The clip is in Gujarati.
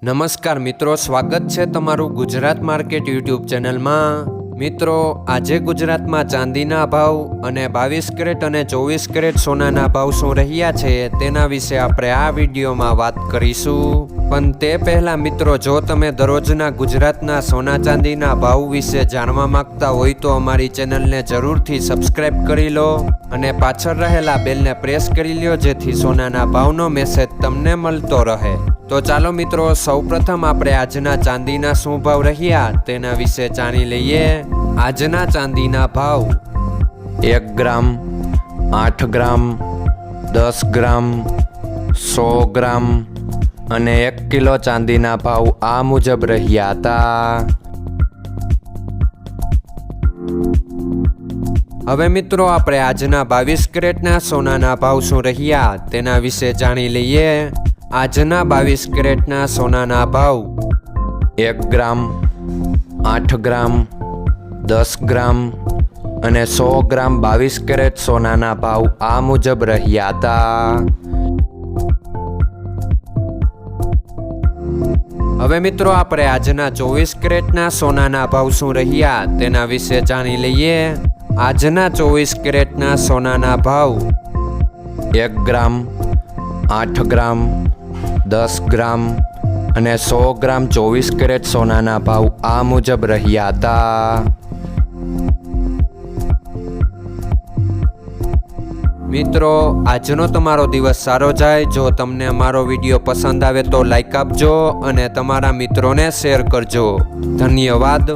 નમસ્કાર મિત્રો, સ્વાગત છે તમારું ગુજરાત માર્કેટ યુટ્યુબ ચેનલમાં। મિત્રો, આજે ગુજરાતમાં ચાંદીના ભાવ અને 22 કેરેટ અને 24 કેરેટ સોનાના ભાવ શું રહ્યા છે તેના વિશે આપણે આ વિડીયોમાં વાત કરીશું। પણ તે પહેલાં મિત્રો, જો તમે દરરોજના ગુજરાતના સોના ચાંદીના ભાવ વિશે જાણવા માંગતા હોય તો અમારી ચેનલને જરૂરથી સબસ્ક્રાઈબ કરી લો અને પાછળ રહેલા બેલને પ્રેસ કરી લો, જેથી સોનાના ભાવનો મેસેજ તમને મળતો રહે। તો ચાલો મિત્રો, સૌપ્રથમ આપણે આજના ચાંદીના શું ભાવ રહ્યા તેના વિશે જાણી લઈએ। આજના ચાંદીના ભાવ 1 ગ્રામ, 8 ગ્રામ, 10 ગ્રામ, 100 ગ્રામ અને 1 કિલો ચાંદીના ભાવ આ મુજબ રહ્યા હતા। હવે મિત્રો, આપણે આજના 22 કેરેટના સોનાના ભાવ શું રહ્યા તેના વિશે જાણી લઈએ। આજના 22 કેરેટના સોનાના ભાવ 1 ગ્રામ, 8 ગ્રામ, 10 ગ્રામ અને 100 ગ્રામ 22 કેરેટ સોનાના ભાવ આ મુજબ રહ્યા હતા। હવે મિત્રો, આપણે આજના 24 કેરેટના સોનાના ભાવ શું રહ્યા તેના વિશે જાણી લઈએ। આજના 24 કેરેટના સોનાના ભાવ 1 ગ્રામ, 8 ગ્રામ, 10 ગ્રામ અને 100 ગ્રામ 24 કેરેટ સોનાના ભાવ આ મુજબ રહ્યા હતા। મિત્રો, આજનો તમારો દિવસ સારો જાય। જો તમને અમારો વિડીયો પસંદ આવે તો લાઈક આપજો અને તમારા મિત્રોને શેર કરજો। ધન્યવાદ।